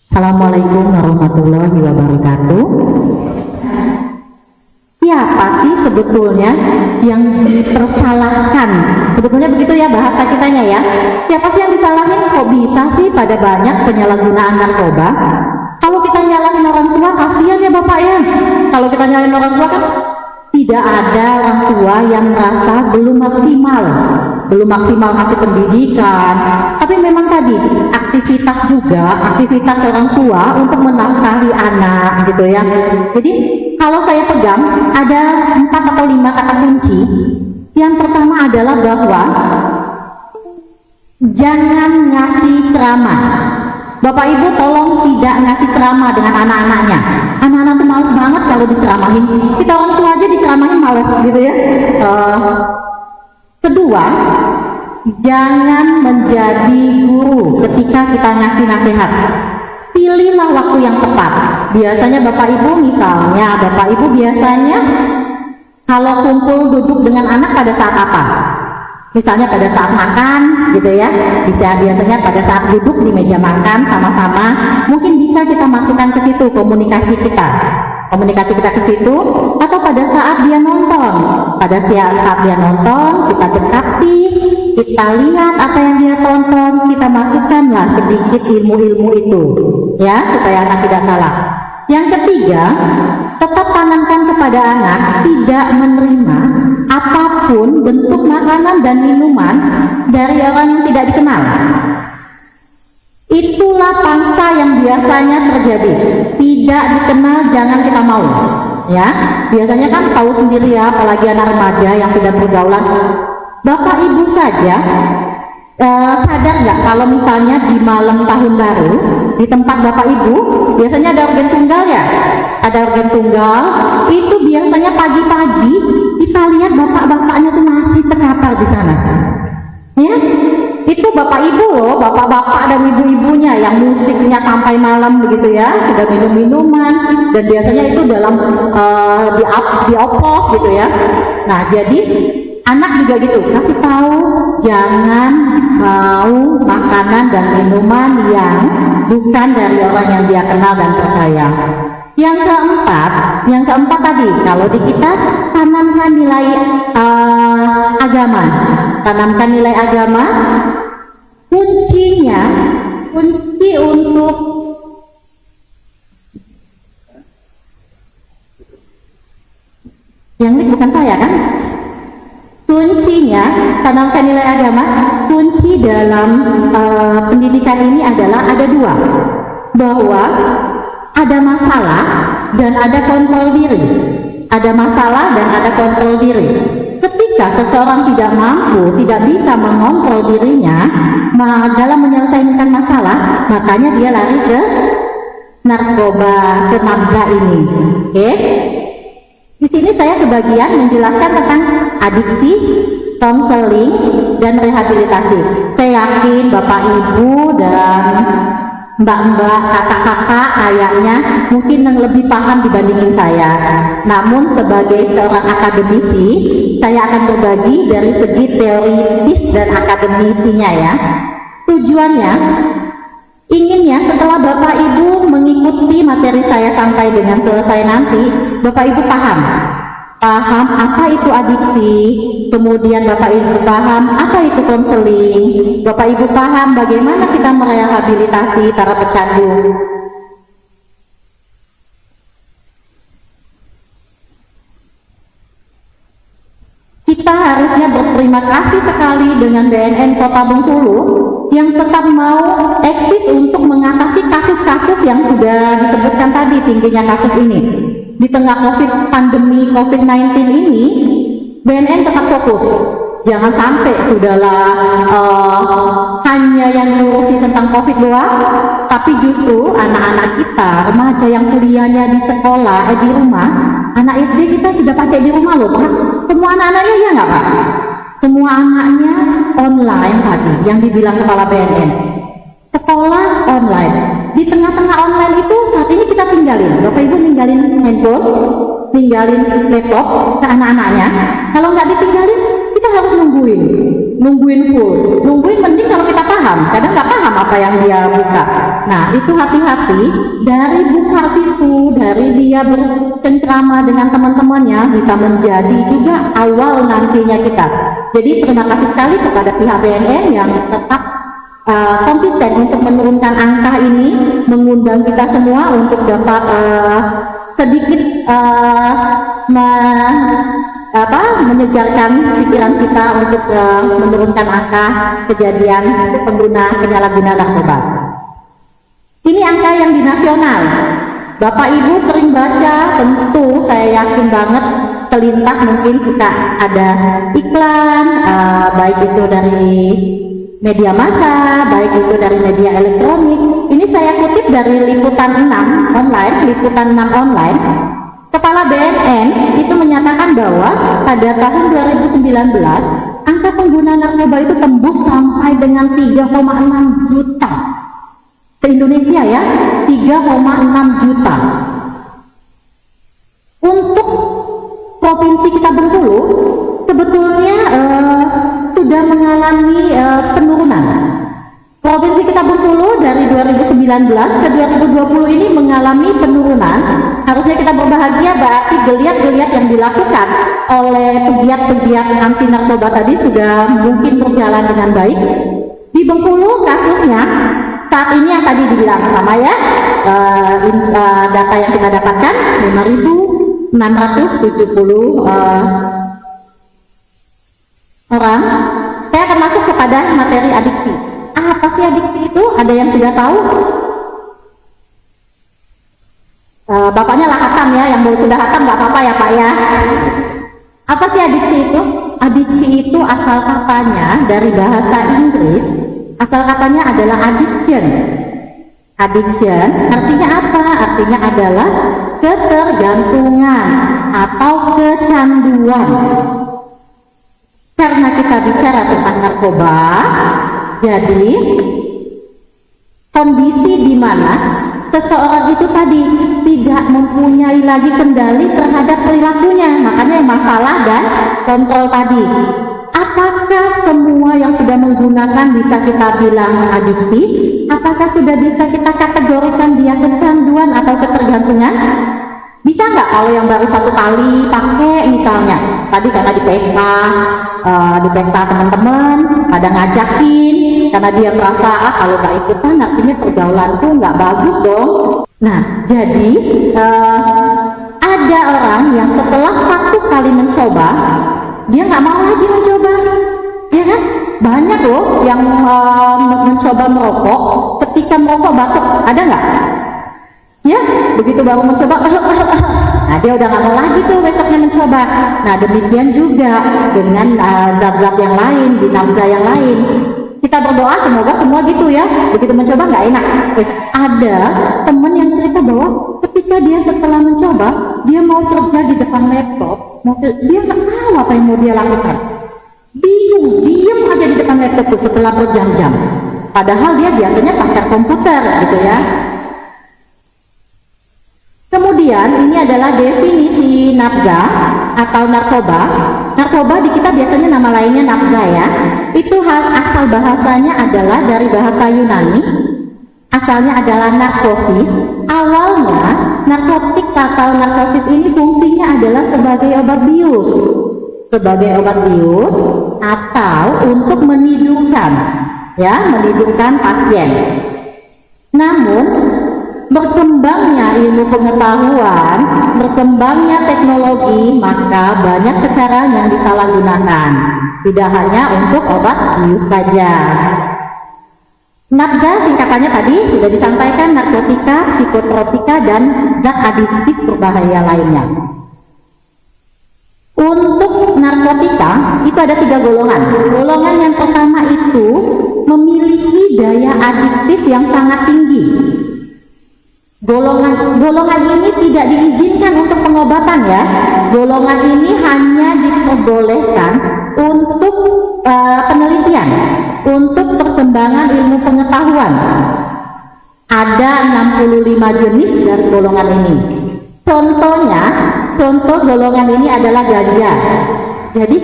Assalamualaikum warahmatullahi wabarakatuh. Siapa sih sebetulnya yang dipersalahkan? Sebetulnya begitu ya bahasa kitanya ya. Siapa sih yang disalahin? Kok bisa sih pada banyak penyalahgunaan narkoba? Kalau kita nyalahin orang tua, kasihan ya Bapak ya. Kalau kita nyalahin orang tua kan tidak ada orang tua yang merasa belum maksimal ngasih pendidikan. Tapi memang tadi aktivitas orang tua untuk menafkahi anak gitu ya. Jadi kalau saya pegang ada 4 atau 5 kata kunci. Yang pertama adalah bahwa jangan ngasih ceramah. Bapak Ibu tolong tidak ngasih ceramah dengan anak-anaknya. Anak-anak tuh males banget kalau diceramahin. Kita orang tua aja diceramahin males gitu ya. Kedua, jangan menjadi guru ketika kita ngasih nasihat. Pilihlah waktu yang tepat. Biasanya Bapak Ibu biasanya kalau kumpul duduk dengan anak pada saat apa? Misalnya pada saat makan gitu ya, biasanya pada saat duduk di meja makan sama-sama, mungkin bisa kita masukkan ke situ komunikasi kita ke situ, atau pada saat dia nonton, kita dekati, kita lihat apa yang dia tonton, kita masukkanlah sedikit ilmu-ilmu itu ya, supaya anak tidak salah. Yang ketiga, tetap tanamkan kepada anak tidak menerima apapun bentuk makanan dan minuman dari orang yang tidak dikenal. Itulah pangsa yang biasanya terjadi. Tidak dikenal jangan kita mau. Ya, biasanya kan tahu sendiri ya, apalagi anak remaja yang sudah pergaulan. Bapak Ibu saja sadar nggak kalau misalnya di malam tahun baru di tempat Bapak Ibu biasanya ada organ tunggal ya, itu biasanya pagi-pagi kita lihat bapak-bapaknya tuh masih terkapar di sana ya. Itu Bapak Ibu loh, bapak-bapak dan ibu-ibunya yang musiknya sampai malam begitu ya, sudah minum minuman, dan biasanya itu dalam dioplos gitu ya. Nah jadi anak juga gitu, kasih tahu jangan mau makanan dan minuman yang bukan dari orang yang dia kenal dan percaya. Yang keempat tadi, kalau di kita tanamkan nilai agama. Kunci untuk yang ini bukan saya kan? Kuncinya tanamkan nilai agama. Kunci dalam pendidikan ini adalah ada 2, bahwa ada masalah dan ada kontrol diri. Ketika seseorang tidak mampu, tidak bisa mengontrol dirinya dalam menyelesaikan masalah, makanya dia lari ke narkoba, ke nafza ini. Oke? Di sini saya kebagian menjelaskan tentang adiksi, konseling, dan rehabilitasi. Saya yakin Bapak Ibu dan mbak-mbak, kakak-kakak kayaknya mungkin yang lebih paham dibandingin saya. Namun sebagai seorang akademisi, saya akan berbagi dari segi teoritis dan akademisinya ya. Tujuannya, inginnya setelah Bapak Ibu mengikuti materi saya sampai dengan selesai nanti, Bapak Ibu paham apa itu adiksi, kemudian Bapak Ibu paham apa itu konseling, Bapak Ibu paham bagaimana kita merehabilitasi para pecandu. Kita harusnya berterima kasih sekali dengan BNN Kota Bengkulu yang tetap mau eksis untuk mengatasi kasus-kasus yang sudah disebutkan tadi, tingginya kasus ini. Di tengah pandemi COVID-19 ini, BNN tetap fokus. Jangan sampai sudahlah hanya yang ngurusi tentang COVID doang, tapi justru anak-anak kita, remaja yang kuliahnya di sekolah, di rumah, anak SD kita sudah pakai di rumah loh Pak. Semua anak-anaknya ya nggak Pak? Semua anaknya online tadi, yang dibilang Kepala BNN. Sekolah online. Di tengah-tengah online itu saat ini kita tinggalin. Bapak Ibu ninggalin handphone, ninggalin laptop ke anak-anaknya. Kalau nggak ditinggalin, kita harus nungguin full. Nungguin penting kalau kita paham. Kadang nggak paham apa yang dia buka. Nah, itu hati-hati dari buka situ, dari dia bercengkrama dengan teman-temannya bisa menjadi juga awal nantinya kita. Jadi terima kasih sekali kepada pihak BNN yang tetap konsisten untuk menurunkan angka ini, mengundang kita semua untuk dapat sedikit menyegarkan pikiran kita untuk menurunkan angka kejadian pengguna penyalahguna narkoba. Ini angka yang di nasional. Bapak Ibu sering baca, tentu saya yakin banget selintas mungkin suka ada iklan, baik itu dari media massa, baik itu dari media elektronik. Ini saya kutip dari Liputan 6 online. Kepala BNN itu menyatakan bahwa pada tahun 2019 angka pengguna narkoba itu tembus sampai dengan 3,6 juta. Se-Indonesia ya, 3,6 juta. Untuk provinsi kita Bengkulu sebetulnya sudah mengalami penurunan. Provinsi kita Bengkulu dari 2019 ke 2020 ini mengalami penurunan. Harusnya kita berbahagia, berarti geliat-geliat yang dilakukan oleh pegiat-pegiat anti narkoba tadi sudah mungkin berjalan dengan baik. Di Bengkulu kasusnya saat ini yang tadi dibilang sama ya, data yang kita dapatkan 5.670 orang. Saya akan masuk kepada materi adiksi. Apa sih adiksi itu? Ada yang sudah tahu? Bapaknya lah hatam ya, yang sudah hatam nggak apa-apa ya Pak ya. Apa sih adiksi itu? Adiksi itu asal katanya dari bahasa Inggris, asal katanya adalah addiction. Addiction artinya apa? Artinya adalah ketergantungan atau kecanduan. Karena kita bicara tentang narkoba, jadi kondisi di mana seseorang itu tadi tidak mempunyai lagi kendali terhadap perilakunya, makanya masalah dan kontrol tadi. Apakah semua yang sudah menggunakan bisa kita bilang adiksi? Apakah sudah bisa kita kategorikan dia kecanduan atau ketergantungan? Bisa nggak kalau yang baru satu kali pakai misalnya, tadi karena di pesta teman-teman pada ngajakin, karena dia merasa kalau nggak ikutan artinya pergaulanku nggak bagus dong. Nah, jadi ada orang yang setelah satu kali mencoba dia nggak mau lagi mencoba, ya kan? Banyak loh yang mencoba merokok, ketika merokok batuk, ada nggak? Ya, begitu baru mencoba, nah dia udah nggak mau lagi tuh besoknya mencoba. Nah demikian juga dengan zat-zat yang lain, di nafza yang lain. Kita berdoa semoga semua gitu ya, begitu mencoba nggak enak. Ada temen yang cerita bahwa ketika dia setelah mencoba, dia mau kerja di depan laptop, dia nggak tahu apa yang mau dia lakukan. Bingung, diam aja di depan laptop tuh setelah berjam-jam. Padahal dia biasanya pakai komputer gitu ya. Kemudian ini adalah definisi nafza atau narkoba. Narkoba di kita biasanya nama lainnya nafza ya. Itu asal bahasanya adalah dari bahasa Yunani. Asalnya adalah narkosis. Awalnya narkotik atau narkosis ini fungsinya adalah sebagai obat bius. Sebagai obat bius atau untuk menidurkan, ya, menidurkan pasien. Namun berkembangnya ilmu pengetahuan, berkembangnya teknologi, maka banyak cara yang disalahgunakan. Tidak hanya untuk obat bius saja. Nafza singkatannya tadi sudah disampaikan, narkotika, psikotropika, dan zat adiktif berbahaya lainnya. Untuk narkotika itu ada 3 golongan. Golongan yang pertama itu memiliki daya adiktif yang sangat tinggi. Golongan ini tidak diizinkan untuk pengobatan ya. Golongan ini hanya diperbolehkan untuk penelitian, untuk perkembangan ilmu pengetahuan. Ada 65 jenis dari golongan ini. Contoh golongan ini adalah ganja. Jadi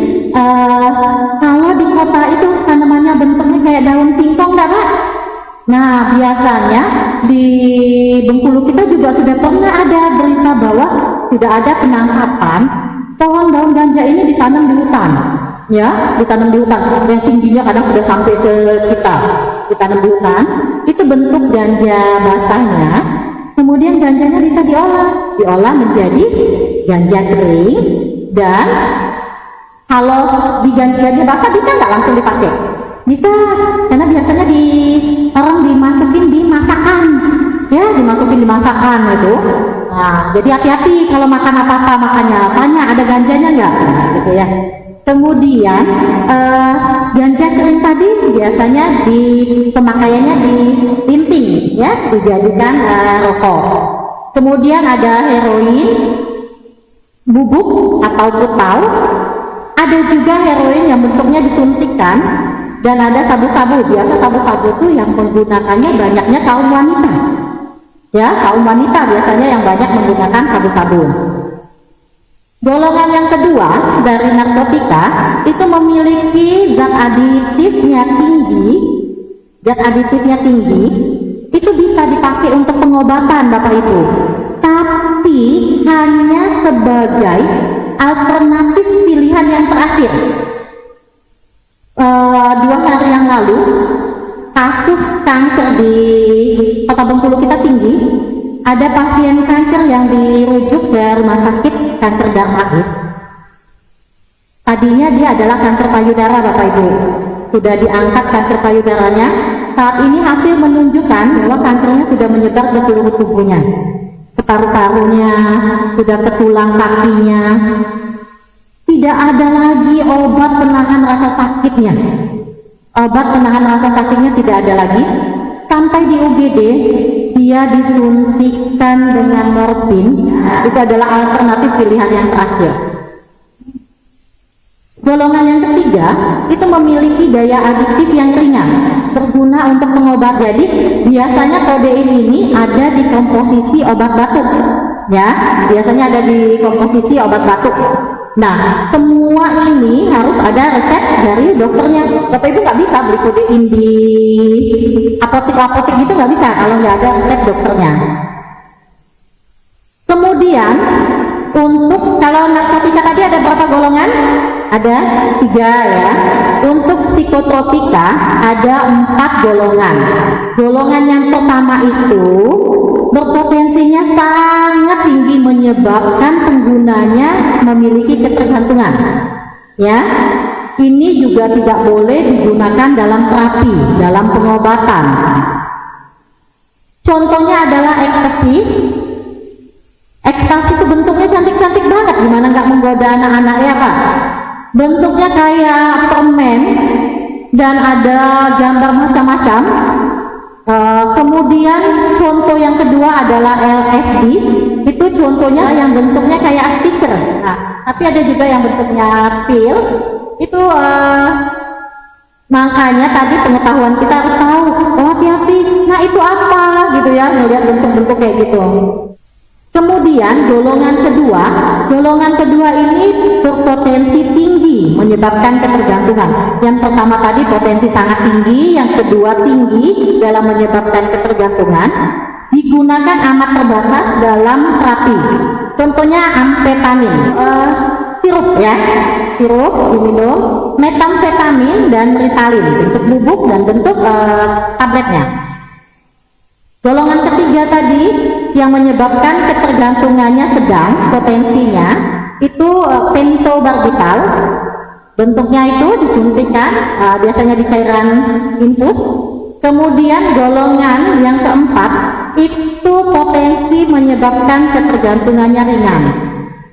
kalau di kota itu tanamannya bentuknya kayak daun singkong, enggak Pak? Nah, biasanya di Bengkulu kita juga sudah pernah ada berita bahwa sudah ada penangkapan pohon daun ganja ini ditanam di hutan, ya, ditanam di hutan yang tingginya kadang sudah sampai sekitar, ditanam di hutan. Itu bentuk ganja basahnya. Kemudian ganjanya bisa diolah menjadi ganja kering, dan kalau di ganja basah bisa nggak langsung dipakai? Bisa, karena biasanya orang dimasukin di masakan, ya, dimasukin di masakan itu. Nah, jadi hati-hati kalau makan apa-apa makannya, tanya ada ganjanya nggak, gitu ya. Kemudian ganja kering tadi biasanya pemakaiannya di linting, ya, dijadikan rokok. Kemudian ada heroin bubuk atau putau, ada juga heroin yang bentuknya disuntikkan, dan ada sabu-sabu. Biasa sabu-sabu itu yang menggunakannya banyaknya kaum wanita, ya, kaum wanita biasanya yang banyak menggunakan sabu-sabu. Golongan yang kedua dari narkotika itu memiliki zat aditifnya tinggi. Zat aditifnya tinggi itu bisa dipakai untuk pengobatan, Bapak Ibu, tapi hanya sebagai alternatif pilihan yang terakhir. 2 hari yang lalu kasus kanker di Kota Bengkulu kita tinggi. Ada pasien kanker yang dirujuk ke rumah sakit kanker Darmais. Tadinya dia adalah kanker payudara, Bapak Ibu. Sudah diangkat kanker payudaranya. Saat ini hasil menunjukkan bahwa kankernya sudah menyebar ke seluruh tubuhnya, ke paru-parunya, sudah ke tulang kakinya. Tidak ada lagi obat penahan rasa sakitnya. Obat penahan rasa sakitnya tidak ada lagi. Sampai di UGD dia disuntikkan dengan morfin. Itu adalah alternatif pilihan yang terakhir. Golongan yang ketiga itu memiliki daya adiktif yang ringan, berguna untuk pengobat. Jadi biasanya kodein ini ada di komposisi obat batuk, ya, biasanya ada di komposisi obat batuk. Nah, semua ini harus ada resep dari dokternya. Bapak Ibu nggak bisa beli kodein di apotek-apotek itu, nggak bisa kalau nggak ada resep dokternya. Kemudian untuk kalau narkotika tadi ada berapa golongan? Ada 3, ya. Untuk psikotropika ada 4 golongan. Golongan yang pertama itu berpotensinya sangat tinggi menyebabkan penggunanya memiliki ketergantungan, ya. Ini juga tidak boleh digunakan dalam terapi, dalam pengobatan. Contohnya adalah ekstasi. Ekstasi itu bentuknya cantik-cantik banget, gimana nggak menggoda anak-anak, ya Pak? Bentuknya kayak permen dan ada gambar macam-macam. Kemudian contoh yang kedua adalah LSD. Itu contohnya yang bentuknya kayak stiker. Nah, tapi ada juga yang bentuknya pil. Itu makanya tadi pengetahuan kita harus tahu, oh hati-hati, nah itu apa gitu ya, melihat bentuk-bentuk kayak gitu. Kemudian golongan kedua ini berpotensi tinggi menyebabkan ketergantungan. Yang pertama tadi potensi sangat tinggi, yang kedua tinggi dalam menyebabkan ketergantungan. Digunakan amat terbatas dalam terapi. Contohnya amfetamin, sirup, ya, sirup diminum, metamfetamin dan Ritalin, bentuk bubuk dan bentuk tabletnya. Golongan ketiga tadi yang menyebabkan ketergantungannya sedang, potensinya itu pentobarbital. Bentuknya itu disuntikkan, biasanya di cairan infus. Kemudian golongan yang keempat itu potensi menyebabkan ketergantungannya ringan.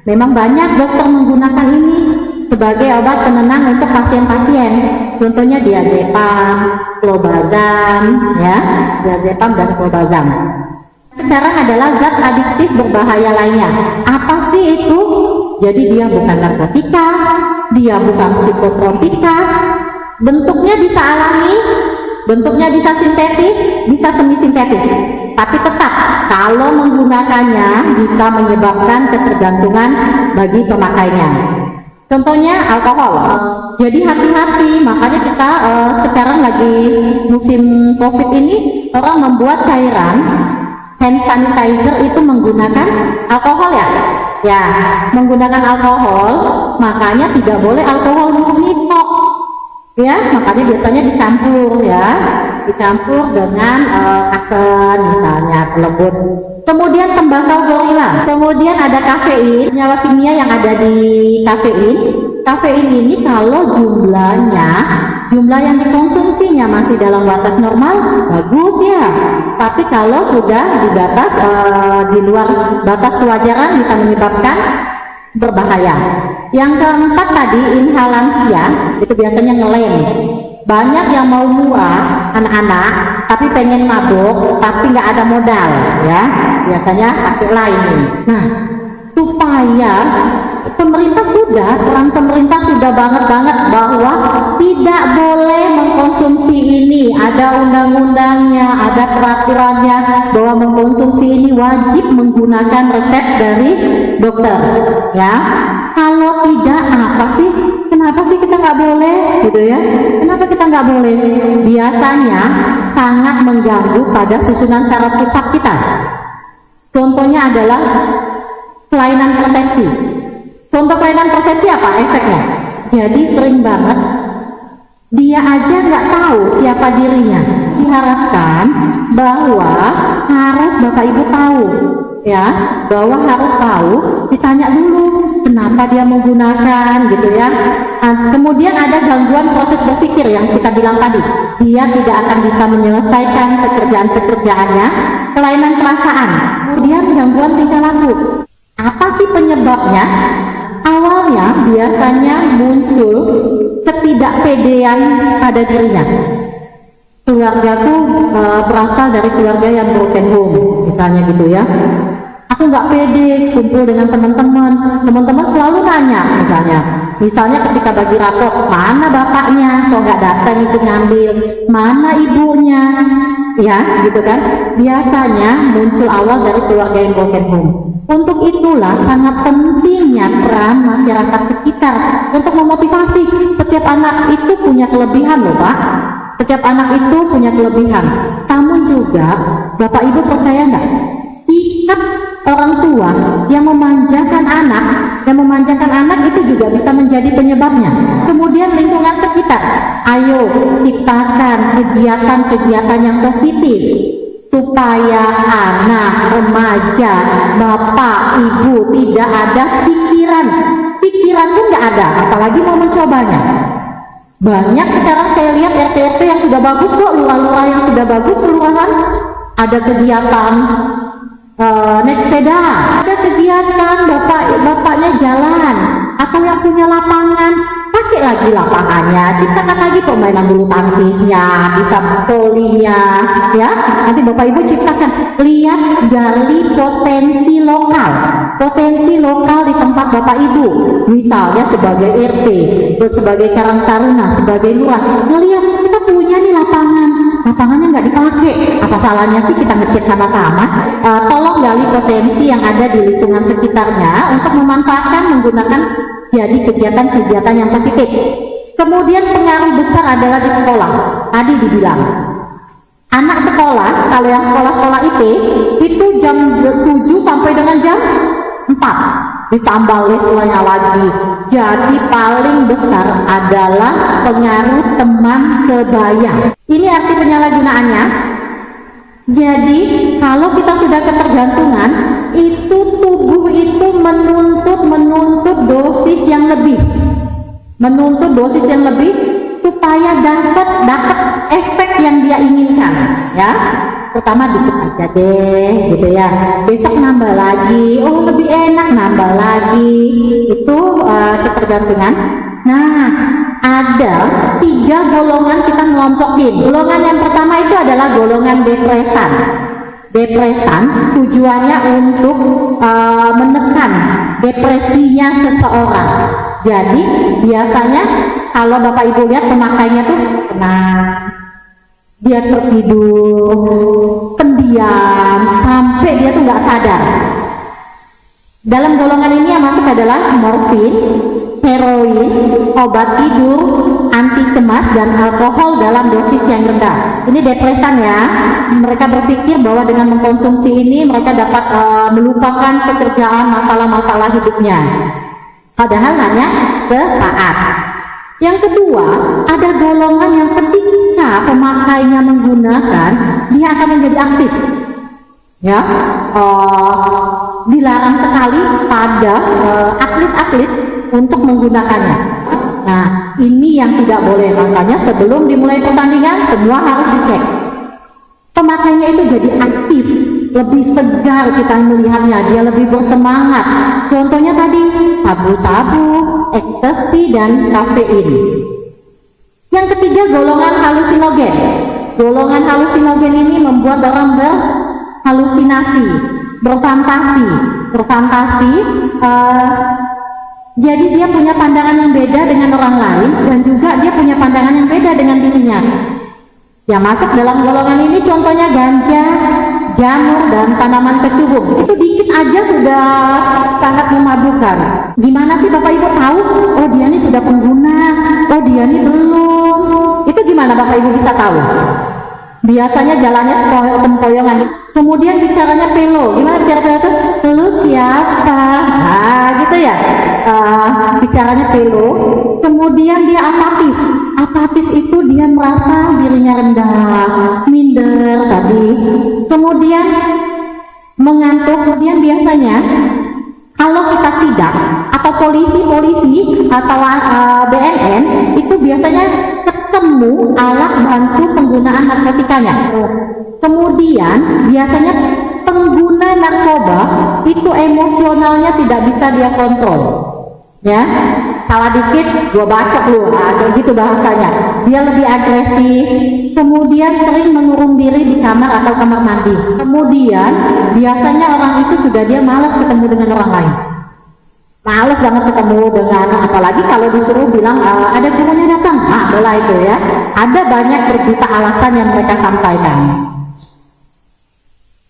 Memang banyak dokter menggunakan ini sebagai obat penenang untuk pasien-pasien. Contohnya diazepam, clobazam, ya, diazepam dan clobazam. Sekarang adalah zat adiktif berbahaya lainnya. Apa sih itu? Jadi dia bukan narkotika, dia bukan psikotropika. Bentuknya bisa alami, bentuknya bisa sintetis, bisa semi sintetis. Tapi tetap kalau menggunakannya bisa menyebabkan ketergantungan bagi pemakainya. Contohnya alkohol. Jadi hati-hati, makanya kita sekarang lagi musim COVID ini orang membuat cairan hand sanitizer itu menggunakan alkohol ya? Ya, menggunakan alkohol, makanya tidak boleh alkohol murni kok. Ya, makanya biasanya dicampur ya, dicampur dengan asen misalnya, pelebut. Kemudian tembakau gorila, kemudian ada kafein, senyawa kimia yang ada di kafein. Kafein ini kalau jumlah yang dikonsumsinya masih dalam batas normal, bagus ya. Tapi kalau sudah di batas di luar batas kewajaran bisa menyebabkan berbahaya. Yang keempat tadi inhalansia, itu biasanya ngelem. Banyak yang mau murah anak-anak tapi pengen mabuk tapi nggak ada modal ya, biasanya pakai lain. Nah, supaya peran pemerintah sudah banget bahwa tidak boleh mengkonsumsi ini, ada undang-undangnya, ada peraturannya bahwa mengkonsumsi ini wajib menggunakan resep dari dokter ya. Kalau tidak, kenapa sih kita nggak boleh gitu ya? Kenapa kita nggak boleh? Biasanya sangat mengganggu pada susunan saraf pusat kita. Contohnya adalah kelainan persepsi. Contoh kelainan persepsi apa efeknya? Jadi sering banget dia aja nggak tahu siapa dirinya. Diharapkan bahwa harus Bapak Ibu tahu ya, bahwa harus tahu, ditanya dulu kenapa dia menggunakan gitu ya. Kemudian ada gangguan proses berpikir yang kita bilang tadi, dia tidak akan bisa menyelesaikan pekerjaannya, kelainan perasaan, kemudian gangguan tingkah laku. Apa sih penyebabnya? Awalnya biasanya muncul ketidakpedean pada dirinya. Keluargaku berasal dari keluarga yang broken home misalnya gitu ya. Aku nggak pede kumpul dengan teman-teman selalu nanya misalnya ketika bagi rapot, mana bapaknya kok nggak datang ikut ngambil, mana ibunya ya gitu kan. Biasanya muncul awal dari keluarga yang broken home. Untuk itulah sangat pentingnya peran masyarakat sekitar untuk memotivasi. Setiap anak itu punya kelebihan loh Pak, setiap anak itu punya kelebihan. Namun juga Bapak Ibu percaya nggak, sikap orang tua yang memanjakan anak itu juga bisa menjadi penyebabnya. Kemudian lingkungan sekitar, ayo ciptakan kegiatan-kegiatan yang positif supaya anak, remaja, bapak, ibu tidak ada pikiran pun nggak ada, apalagi mau mencobanya. Banyak sekarang saya lihat RT yang sudah bagus kok, lurah-lurah yang sudah bagus kelurahan, ada kegiatan naik sepeda, ada kegiatan bapaknya jalan, atau yang punya lapangan, pakai lagi lapangannya, ciptakan lagi permainan bulu tangkisnya, bisa volinya, ya. Nanti Bapak Ibu ciptakan, lihat gali potensi lokal di tempat Bapak Ibu, misalnya sebagai RT, sebagai Karang Taruna, sebagai lurah, ngelihat kita punya nih lapangannya nggak dipakai, apa salahnya sih kita ngecek sama-sama. Tolong gali potensi yang ada di lingkungan sekitarnya untuk memanfaatkan, menggunakan jadi kegiatan-kegiatan yang positif. Kemudian pengaruh besar adalah di sekolah. Tadi dibilang anak sekolah, kalau yang sekolah-sekolah itu jam 7 sampai dengan jam 4, ditambah lesnya lagi. Jadi paling besar adalah pengaruh teman sebaya. Ini arti penyalahgunaannya. Jadi kalau kita sudah ketergantungan, itu tubuh itu menuntut dosis yang lebih, supaya dapat efek yang dia inginkan ya. Pertama dikit aja deh gitu ya, besok nambah lagi, oh lebih enak nambah lagi, itu ketergantungan. Nah, ada 3 golongan kita ngelompokin. Golongan yang pertama itu adalah golongan depresan tujuannya untuk menekan depresinya seseorang. Jadi biasanya kalau Bapak Ibu lihat pemakainya tuh tenang, dia tertidur, pendiam, sampai dia tuh nggak sadar. Dalam golongan ini yang masuk adalah morfin, heroin, obat tidur, anti cemas dan alkohol dalam dosis yang rendah. Ini depresan ya. Mereka berpikir bahwa dengan mengkonsumsi ini mereka dapat melupakan pekerjaan, masalah-masalah hidupnya. Padahal hanya sesaat. Yang kedua, ada golongan yang ketika pemakainya menggunakan, dia akan menjadi aktif. Ya, dilarang sekali pada atlet-atlet untuk menggunakannya. Nah, ini yang tidak boleh. Makanya sebelum dimulai pertandingan, semua harus dicek. Pemakainya itu jadi aktif, lebih segar kita melihatnya, dia lebih bersemangat. Contohnya tadi, sabu-sabu, ekstasi, dan kafein. Yang ketiga, golongan halusinogen. Golongan halusinogen ini membuat orang berhalusinasi, berfantasi. Jadi dia punya pandangan yang beda dengan orang lain, dan juga dia punya pandangan yang beda dengan dirinya. Ya, masuk dalam golongan ini contohnya ganja, janur, dan tanaman kecubung. Itu dikit aja sudah sangat memabukan. Gimana sih Bapak Ibu tahu? Oh, dia ini sudah pengguna, oh dia ini belum. Itu gimana Bapak Ibu bisa tahu? Biasanya jalannya sempoyongan. Kemudian bicaranya pelo. Gimana bicara pelo itu? Lu siapa? Nah, gitu ya. Bicaranya pelo. Kemudian dia apatis. Apatis itu dia merasa dirinya rendah, minder tadi. Kemudian mengantuk. Kemudian biasanya kalau kita sidak atau polisi atau BNN itu biasanya ketemu alat bantu penggunaan narkotikanya. Kemudian biasanya pengguna narkoba itu emosionalnya tidak bisa dia kontrol. Ya, salah dikit gua bacok lu, ada gitu bahasanya. Dia lebih agresif, kemudian sering mengurung diri di kamar atau kamar mandi. Kemudian biasanya orang itu sudah dia malas ketemu dengan orang lain. Males banget ketemu dengan, apalagi kalau disuruh bilang ada gurunya datang, nah mulai itu ya. Ada banyak berjuta alasan yang mereka sampaikan.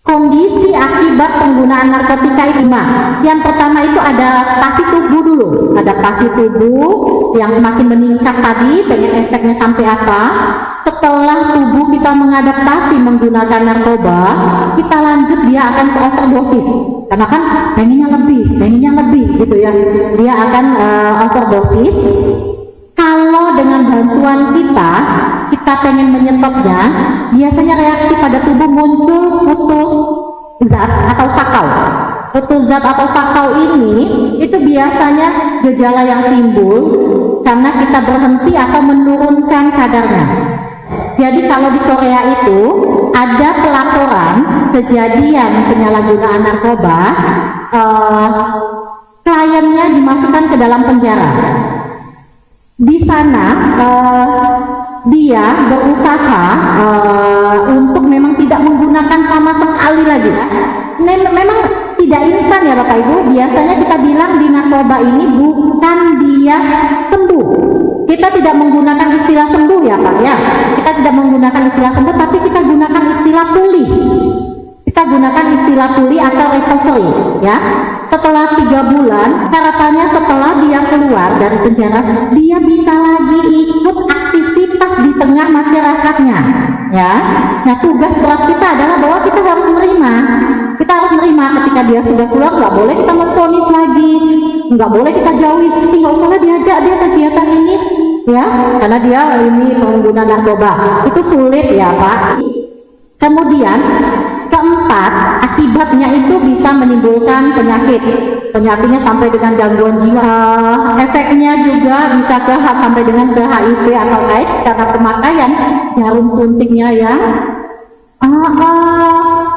Kondisi akibat penggunaan narkotika itu yang pertama itu adaptasi tubuh dulu. Adaptasi tubuh yang semakin meningkat tadi, pengen efeknya sampai apa? Setelah tubuh kita mengadaptasi menggunakan narkoba, kita lanjut dia akan ke overdosis. Karena kan pengennya lebih gitu ya. Dia akan overdosis. Kalau dengan bantuan kita pengen menyetopnya, biasanya reaksi pada tubuh muncul putus zat atau sakau. Putus zat atau sakau ini itu biasanya gejala yang timbul karena kita berhenti atau menurunkan kadarnya. Jadi kalau di Korea itu ada pelaporan kejadian penyalahgunaan narkoba, kliennya dimasukkan ke dalam penjara. Di sana dia berusaha untuk memang tidak menggunakan sama sekali lagi. Memang tidak instan ya Bapak Ibu. Biasanya kita bilang di narkoba ini bukan dia sembuh. Kita tidak menggunakan istilah sembuh ya Pak ya. Kita tidak menggunakan istilah sembuh, tapi kita gunakan istilah pulih. Kita gunakan istilah pulih atau recovery ya. Setelah 3 bulan, harapannya setelah dia keluar dari penjara, dia bisa lagi ikut aktivitas di tengah masyarakatnya ya. Nah, tugas berat kita adalah bahwa kita harus menerima. Kita harus menerima ketika dia sudah keluar, nggak boleh kita memvonis lagi, nggak boleh kita jauhi, nggak usah diajak dia kegiatan ini ya, karena dia ini pengguna narkoba. Itu sulit ya Pak. Kemudian keempat, akibatnya itu bisa menimbulkan penyakitnya sampai dengan gangguan jiwa. Efeknya juga bisa sampai dengan ke HIV atau AIDS karena pemakaian jarum suntiknya ya.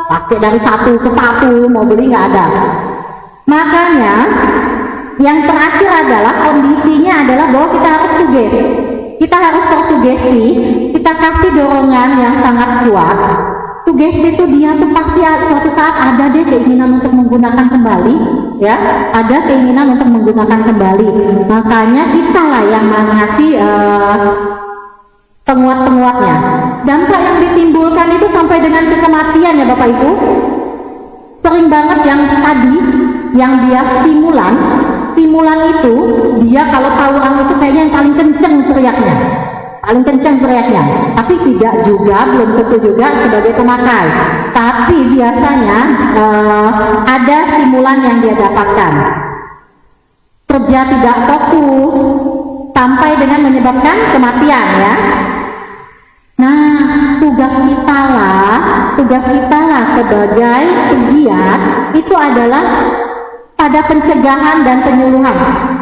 Pakai dari satu ke satu, mau beli nggak ada. Makanya yang terakhir adalah kondisinya adalah bahwa kita harus sugesti. Kita harus tersugesti, kita kasih dorongan yang sangat kuat. Sugesti itu dia tuh pasti suatu saat ada deh keinginan untuk menggunakan kembali ya, ada keinginan untuk menggunakan kembali. Makanya kita lah yang mengasih penguat-penguatnya. Dampak yang ditimbulkan itu sampai dengan kematian ya Bapak Ibu. Sering banget yang tadi yang dia stimulan itu dia kalau tawuran itu kayaknya yang paling kenceng teriaknya paling kencang teriaknya, tapi tidak juga, belum tentu juga sebagai pemakai. Tapi biasanya ada stimulan yang dia dapatkan. Kerja tidak fokus sampai dengan menyebabkan kematian ya. Nah, tugas kita lah sebagai pegiat itu adalah pada pencegahan dan penyuluhan.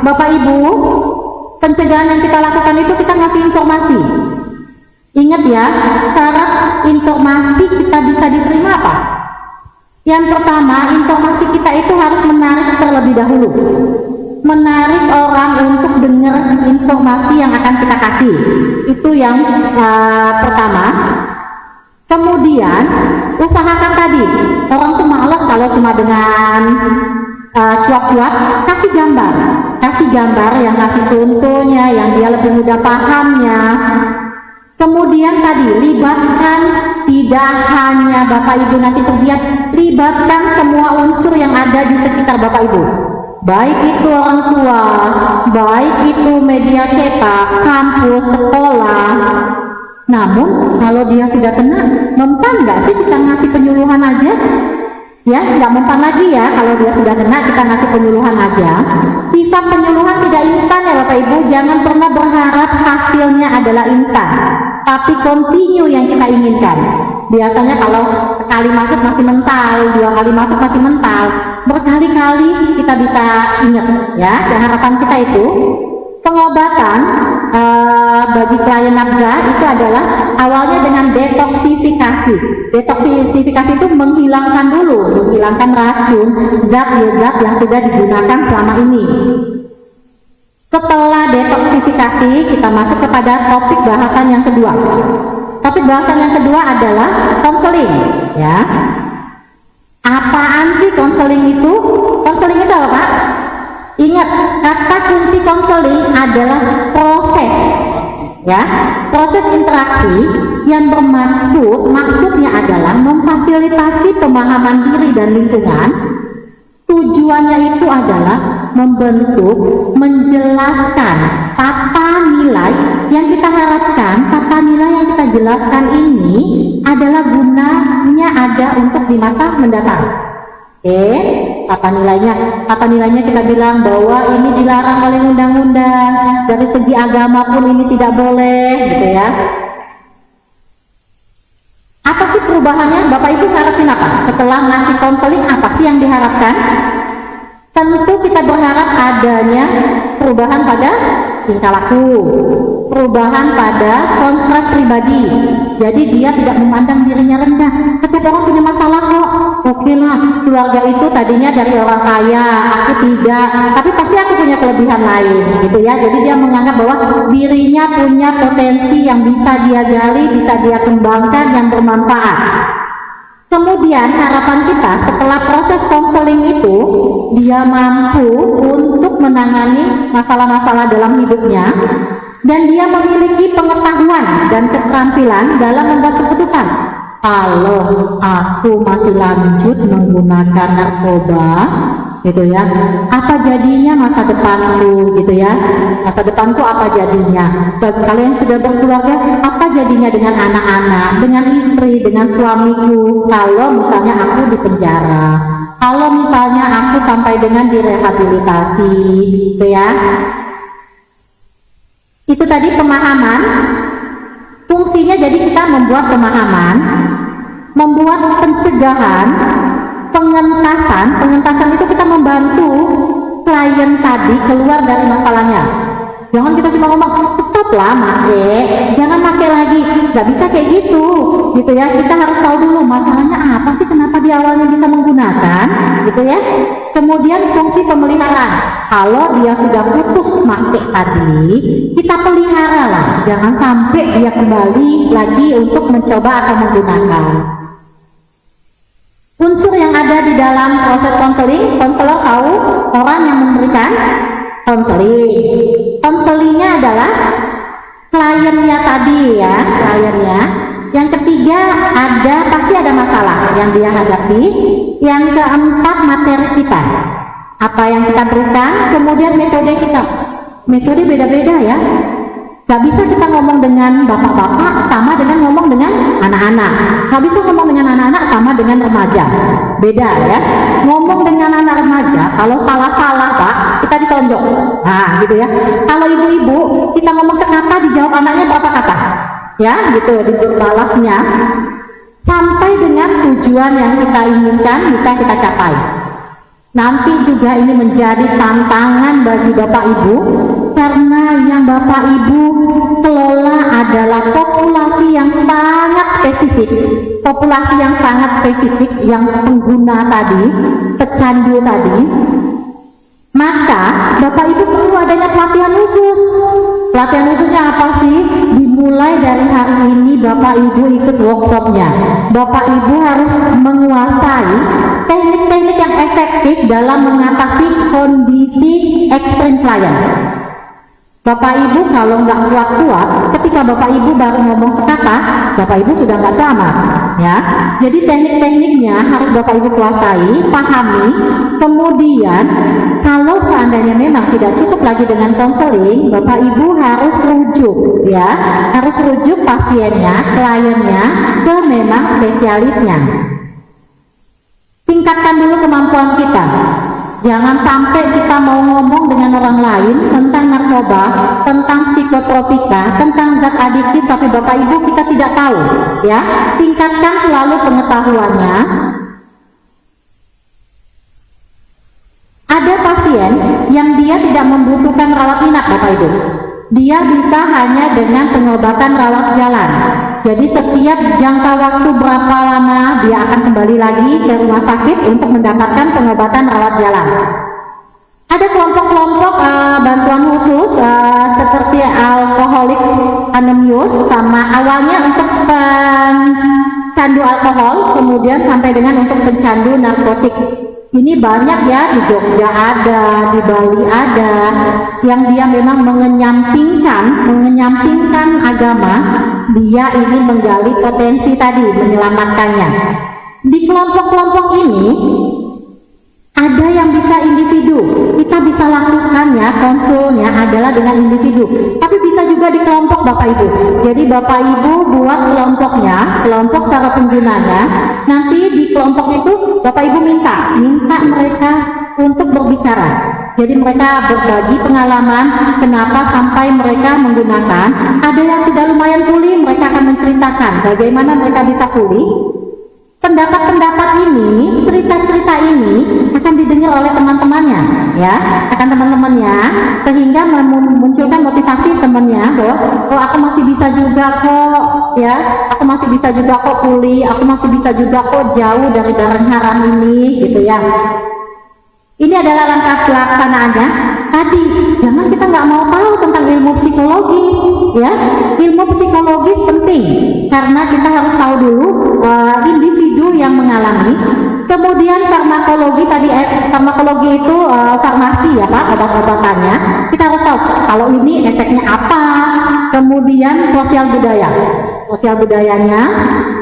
Bapak Ibu, pencegahan yang kita lakukan itu kita ngasih informasi. Ingat ya, syarat informasi kita bisa diterima apa? Yang pertama, informasi kita itu harus menarik terlebih dahulu. Menarik orang untuk dengar informasi yang akan kita kasih. Itu yang pertama. Kemudian, usahakan tadi. Orang tuh males kalau cuma dengan cuap-cuap, kasih gambar yang kasih contohnya, yang dia lebih mudah pahamnya. Kemudian tadi libatkan tidak hanya Bapak Ibu nanti pegiat, libatkan semua unsur yang ada di sekitar Bapak Ibu, baik itu orang tua, baik itu media cetak, kampus, sekolah. Namun kalau dia sudah kena, mempan nggak sih kita ngasih penyuluhan aja? Ya, nggak mempan lagi ya. Kalau dia sudah kena, kita ngasih penyuluhan aja. Sifat penyuluhan tidak instan ya Bapak Ibu. Jangan pernah berharap hasilnya adalah instan, tapi continue yang kita inginkan. Biasanya kalau sekali masuk masih mental, 2 kali masuk masih mental, berkali-kali kita bisa ingat ya. Dan harapan kita itu pengobatan bagi klien nafza itu adalah awalnya dengan detoksifikasi. Detoksifikasi itu menghilangkan racun, zat yang sudah digunakan selama ini. Setelah detoksifikasi, kita masuk kepada topik bahasan yang kedua. Topik bahasan yang kedua adalah konseling, ya. Apaan sih konseling itu? Konseling itu apa, Pak? Ingat, kata kunci konseling adalah proses, ya, proses interaksi yang maksudnya adalah memfasilitasi pemahaman diri dan lingkungan. Tujuannya itu adalah membentuk, menjelaskan tata nilai yang kita harapkan. Tata nilai yang kita jelaskan ini adalah gunanya ada untuk di masa mendatang. Tata nilainya kita bilang bahwa ini dilarang oleh undang-undang, dari segi agama pun ini tidak boleh, gitu ya. Apa sih perubahannya? Bapak Ibu ngarepin apa? Setelah ngasih konseling, apa sih yang diharapkan? Tentu kita berharap adanya perubahan pada tingkah laku, perubahan pada konstruk pribadi. Jadi dia tidak memandang dirinya rendah. Setiap orang punya masalah kok. Oke lah, keluarga itu tadinya dari orang kaya, aku tidak, tapi pasti aku punya kelebihan lain, gitu ya. Jadi dia menganggap bahwa dirinya punya potensi yang bisa dia gali, bisa dia kembangkan, yang bermanfaat. Kemudian harapan kita setelah proses konseling itu, dia mampu untuk menangani masalah-masalah dalam hidupnya, dan dia memiliki pengetahuan dan keterampilan dalam membuat keputusan. Kalau aku masih lanjut menggunakan narkoba, gitu ya, apa jadinya masa depanku, gitu ya, masa depanku apa jadinya? Kalau yang sudah berkeluarga, apa jadinya dengan anak-anak, dengan istri, dengan suamiku, kalau misalnya aku di penjara, kalau misalnya aku sampai dengan direhabilitasi, gitu ya. Itu tadi pemahaman. Fungsinya jadi kita membuat pemahaman, membuat pencegahan, pengentasan itu kita membantu klien tadi keluar dari masalahnya. Jangan kita cuma ngomong stop lah make, jangan make lagi, nggak bisa kayak gitu, gitu ya. Kita harus tahu dulu masalahnya apa sih, kenapa di awalnya bisa menggunakan, gitu ya. Kemudian fungsi pemeliharaan. Kalau dia sudah putus make tadi, kita pelihara lah, jangan sampai dia kembali lagi untuk mencoba atau menggunakan. Unsur yang ada di dalam proses konseling, konselor tahu orang yang memberikan konseling. Konselingnya adalah kliennya tadi ya, kliennya. Yang ketiga pasti ada masalah yang dia hadapi. Yang keempat materi kita, apa yang kita berikan, kemudian metode kita. Metode beda-beda ya. Gak bisa kita ngomong dengan bapak-bapak sama dengan ngomong dengan anak-anak. Gak bisa ngomong dengan anak-anak sama dengan remaja. Beda ya. Ngomong dengan anak remaja, kalau salah-salah Pak, kita ditonjok. Nah gitu ya. Kalau ibu-ibu, kita ngomong sekata, dijawab anaknya berapa kata? Ya gitu, dibalasnya. Sampai dengan tujuan yang kita inginkan bisa kita capai. Nanti juga ini menjadi tantangan bagi Bapak Ibu, karena yang Bapak Ibu kelola adalah populasi yang sangat spesifik. Populasi yang sangat spesifik, yang pengguna tadi, pecandu tadi. Maka Bapak Ibu perlu adanya pelatihan khusus. Pelatihan khususnya apa sih? Dimulai dari hari ini Bapak Ibu ikut workshopnya. Bapak Ibu harus menguasai teknik-teknik yang efektif dalam mengatasi kondisi ekstrem klien. Bapak Ibu kalau nggak kuat-kuat, ketika Bapak Ibu baru ngomong sekata, Bapak Ibu sudah nggak selamat, ya. Jadi teknik-tekniknya harus Bapak Ibu kuasai, pahami. Kemudian kalau seandainya memang tidak cukup lagi dengan konseling, Bapak Ibu harus rujuk, ya, harus rujuk pasiennya, kliennya ke memang spesialisnya. Tingkatkan dulu kemampuan kita. Jangan sampai kita mau ngomong dengan orang lain tentang narkoba, tentang psikotropika, tentang zat adiktif, tapi Bapak Ibu kita tidak tahu, ya. Tingkatkan selalu pengetahuannya. Ada pasien yang dia tidak membutuhkan rawat inap Bapak Ibu. Dia bisa hanya dengan pengobatan rawat jalan. Jadi setiap jangka waktu berapa lama dia akan kembali lagi ke rumah sakit untuk mendapatkan pengobatan rawat jalan. Ada kelompok-kelompok bantuan khusus seperti Alcoholics Anonymous, sama awalnya untuk pencandu alkohol, kemudian sampai dengan untuk pencandu narkotik. Ini banyak ya, di Jogja ada, di Bali ada, yang dia memang mengenyampingkan agama, dia ini menggali potensi tadi, menyelamatkannya. Di kelompok-kelompok ini, ada yang bisa individu, kita bisa lakukan ya, konsulnya adalah dengan individu, tapi bisa juga di kelompok Bapak Ibu. Jadi Bapak Ibu buat kelompoknya, kelompok para penggunanya, nanti di kelompok itu Bapak Ibu minta mereka untuk berbicara. Jadi mereka berbagi pengalaman, kenapa sampai mereka menggunakan. Ada yang sudah lumayan pulih, mereka akan menceritakan bagaimana mereka bisa pulih. Pendapat-pendapat ini, cerita-cerita ini akan didengar oleh teman-temannya, ya, akan teman-temannya, sehingga memunculkan motivasi temannya bahwa oh aku masih bisa juga kok, ya, aku masih bisa juga kok pulih, aku masih bisa juga kok jauh dari barang haram ini, gitu ya. Ini adalah langkah pelaksanaannya. Tadi jangan kita nggak mau tahu tentang ilmu psikologis, ya. Ilmu psikologis penting karena kita harus tahu dulu individu yang mengalami. Kemudian farmakologi tadi, farmakologi itu farmasi ya Pak, obat-obatannya. Kita harus tahu kalau ini efeknya apa. Kemudian sosial budayanya.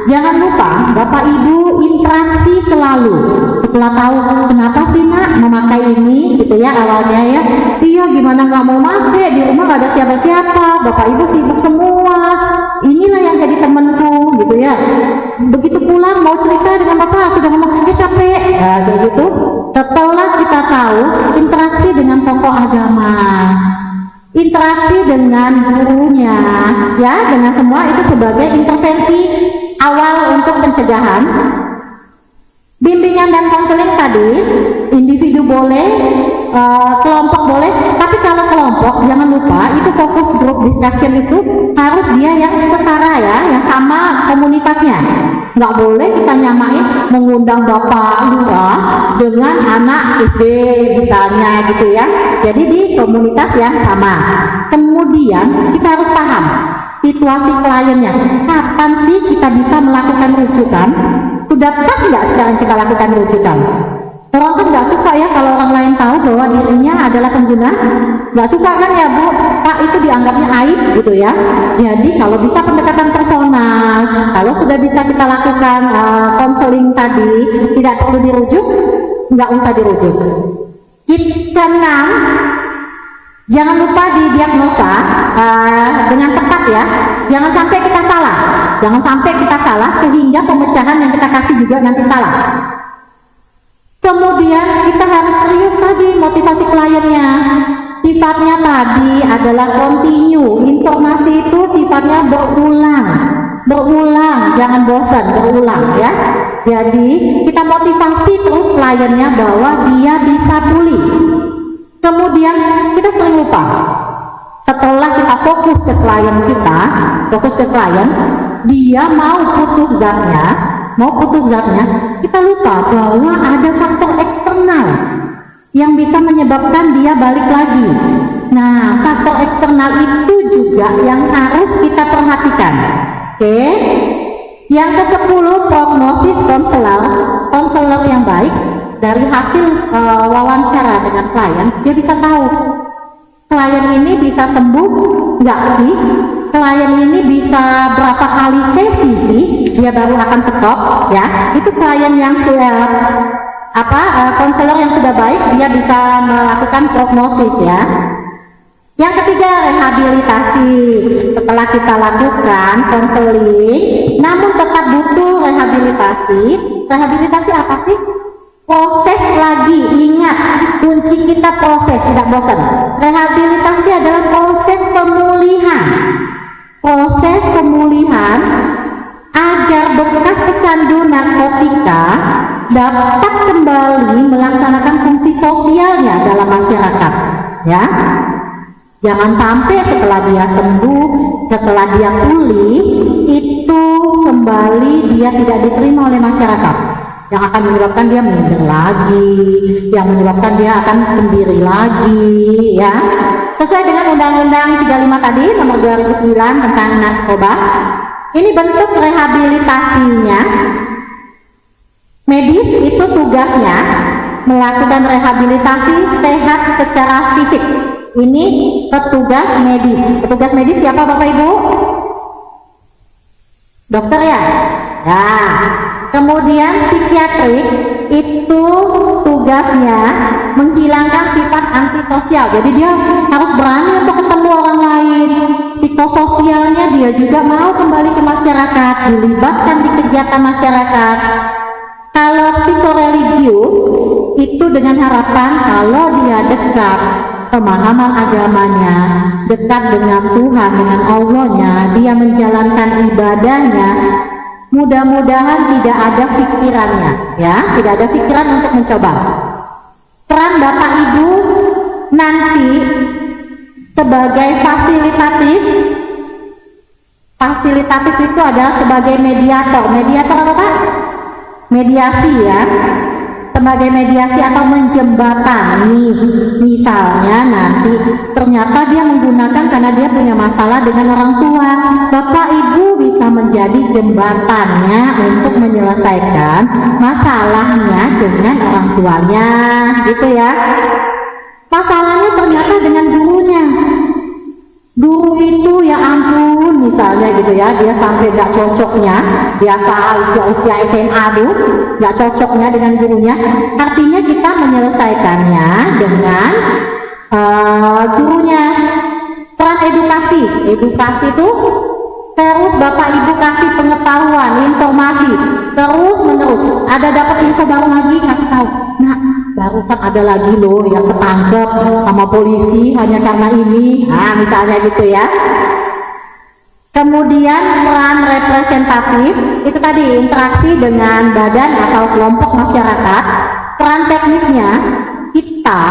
Jangan lupa Bapak Ibu interaksi selalu. Setelah tahu kenapa sih nak memakai ini, gitu ya awalnya ya. Iya gimana nggak mau pakai, di rumah nggak ada siapa-siapa, Bapak Ibu sibuk semua. Inilah yang jadi temanku, gitu ya. Begitu pulang mau cerita dengan Bapak sudah ngomong capek, ya kayak gitu. Setelah kita tahu interaksi dengan tokoh agama, interaksi dengan gurunya, ya, dengan semua itu sebagai intervensi awal untuk pencegahan. Bimbingan dan konseling tadi, individu boleh, kelompok boleh, tapi kalau kelompok jangan lupa itu fokus group discussion itu harus dia yang setara ya, yang sama komunitasnya. Nggak boleh kita nyamain mengundang bapak lurah dengan anak SD misalnya gitu ya. Jadi di komunitas yang sama. Kemudian kita harus paham situasi kliennya. Kapan sih kita bisa melakukan rujukan? Sudah pas nggak sekarang kita lakukan rujukan? Orang kan nggak suka ya kalau orang lain tahu bahwa dirinya adalah pengguna. Nggak suka kan ya Bu? Pak, itu dianggapnya aib gitu ya. Jadi kalau bisa pendekatan personal, kalau sudah bisa kita lakukan konseling tadi, tidak perlu dirujuk, nggak usah dirujuk. Keenam, Jangan lupa didiagnosa dengan tepat ya. Jangan sampai kita salah. Jangan sampai kita salah sehingga pemecahan yang kita kasih juga nanti salah. Kemudian kita harus serius tadi motivasi kliennya. Sifatnya tadi adalah continue. Informasi itu sifatnya berulang, jangan bosan, berulang ya. Jadi kita motivasi terus kliennya bahwa dia bisa pulih. Kemudian kita sering lupa. Setelah kita fokus ke klien dia mau putus zatnya, kita lupa bahwa ada faktor eksternal yang bisa menyebabkan dia balik lagi. Nah, faktor eksternal itu juga yang harus kita perhatikan. Oke. Yang ke-10, prognosis konselor yang baik. Dari hasil wawancara dengan klien, dia bisa tahu klien ini bisa sembuh nggak sih, klien ini bisa berapa kali sesi sih dia baru akan stop ya. Itu klien yang sudah konselor yang sudah baik, dia bisa melakukan prognosis ya. Yang ketiga, rehabilitasi. Setelah kita lakukan konseling namun tetap butuh rehabilitasi. Rehabilitasi apa sih? Proses lagi. Ingat, kunci kita proses, tidak bosan. Rehabilitasi adalah proses pemulihan agar bekas pecandu narkotika dapat kembali melaksanakan fungsi sosialnya dalam masyarakat ya. Jangan sampai setelah dia sembuh, setelah dia pulih, itu kembali dia tidak diterima oleh masyarakat, yang akan menyebabkan dia minder lagi, yang menyebabkan dia akan sendiri lagi ya. Sesuai dengan Undang-Undang 35 tadi nomor 2009 tentang narkoba. Ini bentuk rehabilitasinya. Medis itu tugasnya melakukan rehabilitasi sehat secara fisik. Ini petugas medis. Petugas medis siapa Bapak Ibu? Dokter ya? Ya. Kemudian psikiatrik itu tugasnya menghilangkan sifat antisosial. Jadi dia harus berani untuk ketemu orang lain. Psikososialnya dia juga mau kembali ke masyarakat, dilibatkan di kegiatan masyarakat. Kalau psikoreligius itu dengan harapan kalau dia dekat pemahaman agamanya, dekat dengan Tuhan, dengan Allahnya, dia menjalankan ibadahnya, mudah-mudahan tidak ada pikirannya ya, tidak ada pikiran untuk mencoba. Peran Bapak Ibu nanti sebagai fasilitatif itu adalah sebagai mediator apa Pak? Mediasi ya, sebagai mediasi atau menjembatani. Misalnya nanti ternyata dia menggunakan karena dia punya masalah dengan orang tua, Bapak Ibu bisa menjadi jembatannya untuk menyelesaikan masalahnya dengan orang tuanya gitu ya. Masalahnya ternyata dengan gurunya, guru itu ya ampun misalnya gitu ya, dia sampai gak cocoknya, biasa usia SMA dulu gak cocoknya dengan gurunya. Artinya kita menyelesaikannya dengan gurunya. Peran edukasi itu terus Bapak Ibu kasih pengetahuan, informasi terus menerus. Ada dapat info baru lagi, kasih tahu, nah barusan ada lagi loh yang ketangkep sama polisi hanya karena ini, nah misalnya gitu ya. Kemudian peran representatif itu tadi interaksi dengan badan atau kelompok masyarakat. Peran teknisnya kita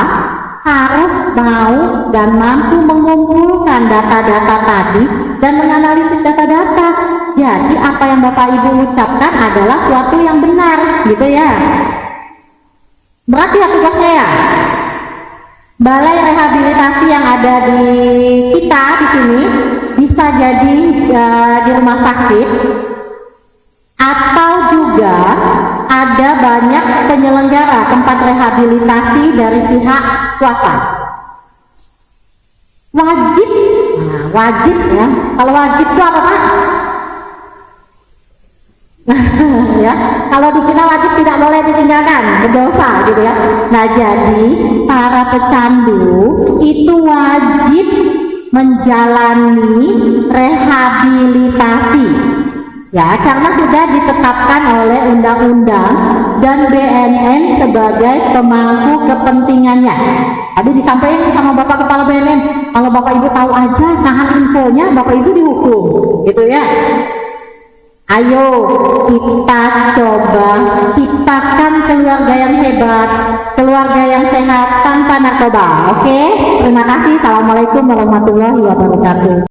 harus mau dan mampu mengumpulkan data-data tadi dan menganalisis data-data. Jadi apa yang Bapak Ibu ucapkan adalah suatu yang benar gitu ya. Berarti ya tugasnya ya. Balai rehabilitasi yang ada di kita di sini bisa jadi di rumah sakit atau juga ada banyak penyelenggara tempat rehabilitasi dari pihak swasta. Wajib ya. Kalau wajib itu apa Pak? Ya, kalau di Cina wajib tidak boleh ditinggalkan, berdosa gitu ya. Nah, jadi para pecandu itu wajib menjalani rehabilitasi, ya, karena sudah ditetapkan oleh undang-undang dan BNN sebagai pemangku kepentingannya. Tadi disampaikan sama Bapak Kepala BNN, kalau Bapak Ibu tahu aja nahan infonya, Bapak Ibu dihukum, gitu ya. Ayo kita coba ciptakan keluarga yang hebat, keluarga yang sehat tanpa narkoba. Oke? Terima kasih. Assalamualaikum warahmatullahi wabarakatuh.